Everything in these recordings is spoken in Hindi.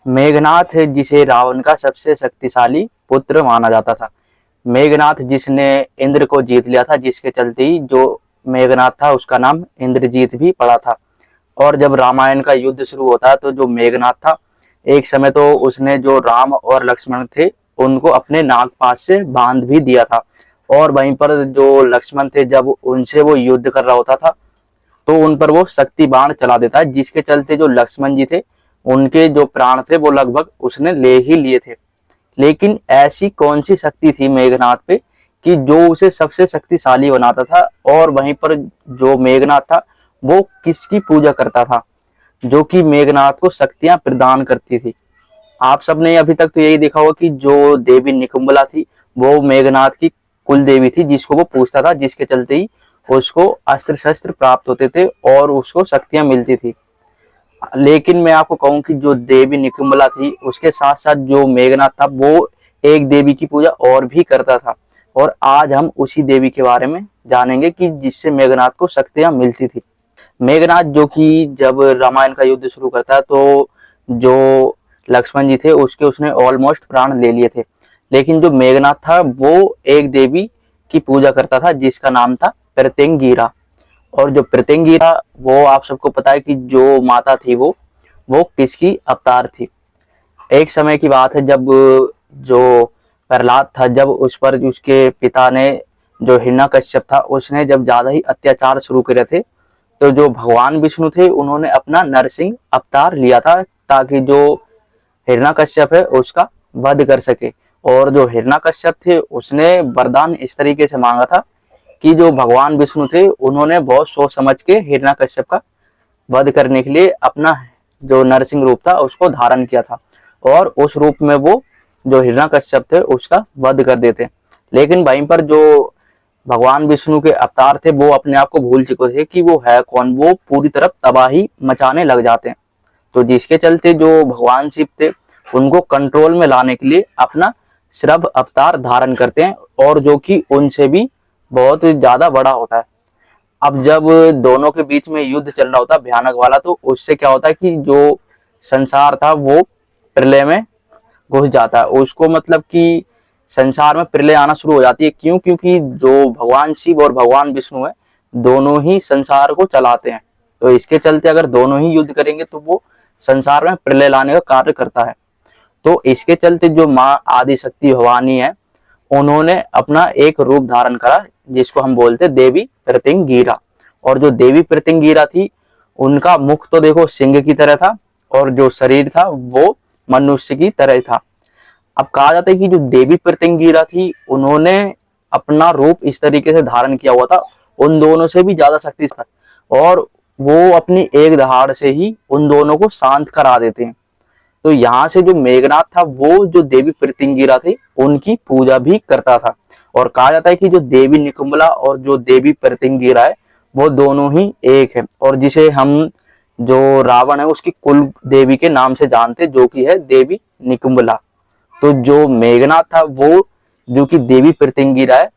मेघनाथ जिसे रावण का सबसे शक्तिशाली पुत्र माना जाता था। मेघनाथ जिसने इंद्र को जीत लिया था, जिसके चलते ही जो मेघनाथ था उसका नाम इंद्रजीत भी पड़ा था। और जब रामायण का युद्ध शुरू होता है तो जो मेघनाथ था, एक समय तो उसने जो राम और लक्ष्मण थे उनको अपने नागपाश से बांध भी दिया था। और वहीं पर जो लक्ष्मण थे, जब उनसे वो युद्ध कर रहा होता था तो उन पर वो शक्ति बाण चला देता है, जिसके चलते जो लक्ष्मण जी थे उनके जो प्राण थे वो लगभग उसने ले ही लिए थे। लेकिन ऐसी कौन सी शक्ति थी मेघनाथ पे कि जो उसे सबसे शक्तिशाली बनाता था। और वहीं पर जो मेघनाथ था वो किसकी पूजा करता था, जो कि मेघनाथ को शक्तियां प्रदान करती थी। आप सबने अभी तक तो यही देखा होगा कि जो देवी निकुंभला थी वो मेघनाथ की कुल देवी थी, जिसको वो पूजता था, जिसके चलते ही उसको अस्त्र शस्त्र प्राप्त होते थे और उसको शक्तियां मिलती थी। लेकिन मैं आपको कहूं कि जो देवी निकुंभला थी उसके साथ साथ जो मेघनाथ था वो एक देवी की पूजा और भी करता था। और आज हम उसी देवी के बारे में जानेंगे कि जिससे मेघनाथ को शक्तियां मिलती थी। मेघनाथ जो कि जब रामायण का युद्ध शुरू करता है तो जो लक्ष्मण जी थे उसके उसने ऑलमोस्ट प्राण ले लिए थे। लेकिन जो मेघनाथ था वो एक देवी की पूजा करता था जिसका नाम था प्रत्यंगिरा। और जो प्रत्यंगिरा, वो आप सबको पता है कि जो माता थी वो किसकी अवतार थी। एक समय की बात है जब जो प्रहलाद था, जब उस पर उसके पिता ने जो हिरण्यकश्यप था उसने जब ज्यादा ही अत्याचार शुरू करे थे, तो जो भगवान विष्णु थे उन्होंने अपना नरसिंह अवतार लिया था ताकि जो हिरण्यकश्यप है उसका वध कर सके। और जो हिरण्यकश्यप थे उसने वरदान इस तरीके से मांगा था कि जो भगवान विष्णु थे उन्होंने बहुत सोच समझ के हिरण्यकश्यप का वध करने के लिए अपना जो नरसिंह रूप था उसको धारण किया था। और उस रूप में वो जो हिरण्यकश्यप थे उसका वध कर देते। लेकिन वहीं पर जो भगवान विष्णु के अवतार थे वो अपने आप को भूल चुके थे कि वो है कौन। वो पूरी तरफ तबाही मचाने लग जाते हैं। तो जिसके चलते जो भगवान शिव थे उनको कंट्रोल में लाने के लिए अपना श्रभ अवतार धारण करते हैं, और जो कि उनसे भी बहुत ज्यादा बड़ा होता है। अब जब दोनों के बीच में युद्ध चल रहा होता है भयानक वाला, तो उससे क्या होता है कि जो संसार था वो प्रलय में घुस जाता है। उसको मतलब कि संसार में प्रलय आना शुरू हो जाती है। क्यों? क्योंकि जो भगवान शिव और भगवान विष्णु है दोनों ही संसार को चलाते हैं। तो इसके चलते अगर दोनों ही युद्ध करेंगे तो वो संसार में प्रलय लाने का कार्य करता है। तो इसके चलते जो माँ आदि शक्ति भवानी है उन्होंने अपना एक रूप धारण करा जिसको हम बोलते देवी प्रत्यंगिरा। और जो देवी प्रत्यंगिरा थी उनका मुख तो देखो सिंह की तरह था और जो शरीर था वो मनुष्य की तरह था। अब कहा जाता है कि जो देवी प्रत्यंगिरा थी उन्होंने अपना रूप इस तरीके से धारण किया हुआ था, उन दोनों से भी ज्यादा शक्तिशाली, और वो अपनी एक दहाड़ से ही उन दोनों को शांत करा देते हैं। तो यहाँ से जो मेघनाथ था वो जो देवी प्रत्यंगिरा थी उनकी पूजा भी करता था। और कहा जाता है कि जो देवी निकुंभला और जो देवी प्रत्यंगिरा है वो दोनों ही एक है। और जिसे हम जो रावण है उसकी कुल देवी के नाम से जानते, जो कि है देवी निकुंभला। तो जो मेघनाथ था वो जो कि देवी प्रत्यंगिरा है,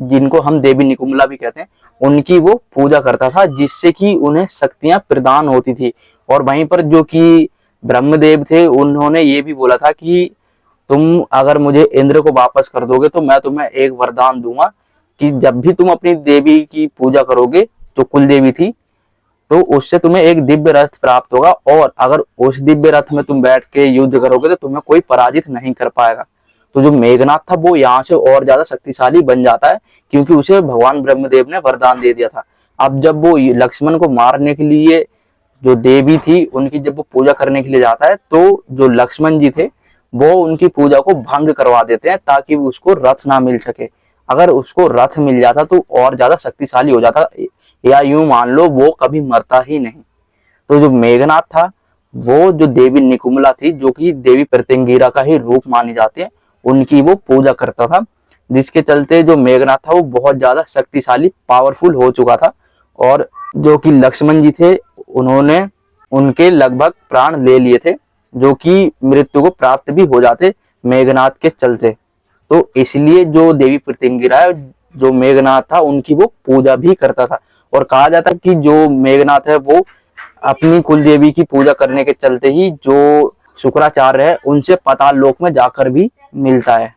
जिनको हम देवी निकुंभला भी कहते हैं, उनकी वो पूजा करता था जिससे कि उन्हें शक्तियां प्रदान होती थी। और वहीं पर जो कि ब्रह्मदेव थे उन्होंने ये भी बोला था कि तुम अगर मुझे इंद्र को वापस कर दोगे तो मैं तुम्हें एक वरदान दूंगा कि जब भी तुम अपनी देवी की पूजा करोगे जो कुल देवी थी, तो उससे तुम्हें एक दिव्य रथ प्राप्त होगा, और अगर उस दिव्य रथ में तुम बैठ के युद्ध करोगे तो तुम्हें कोई पराजित नहीं कर पाएगा। तो जो मेघनाथ था वो यहाँ से और ज्यादा शक्तिशाली बन जाता है क्योंकि उसे भगवान ब्रह्मदेव ने वरदान दे दिया था। अब जब वो लक्ष्मण को मारने के लिए जो देवी थी उनकी जब वो पूजा करने के लिए जाता है तो जो लक्ष्मण जी थे वो उनकी पूजा को भंग करवा देते हैं ताकि उसको रथ ना मिल सके। अगर उसको रथ मिल जाता तो और ज्यादा शक्तिशाली हो जाता, या यूं मान लो वो कभी मरता ही नहीं। तो जो मेघनाथ था वो जो देवी निकुंभला थी जो कि देवी प्रत्यंगिरा का ही रूप मानी जाती है, उनकी वो पूजा करता था, जिसके चलते जो मेघनाथ था वो बहुत ज्यादा शक्तिशाली पावरफुल हो चुका था। और जो कि लक्ष्मण जी थे उन्होंने उनके लगभग प्राण ले लिए थे, जो कि मृत्यु को प्राप्त भी हो जाते मेघनाथ के चलते। तो इसलिए जो देवी प्रत्यंगिरा है जो मेघनाथ था उनकी वो पूजा भी करता था। और कहा जाता है कि जो मेघनाथ है वो अपनी कुल देवी की पूजा करने के चलते ही जो शुक्राचार्य है उनसे पाताल लोक में जाकर भी मिलता है।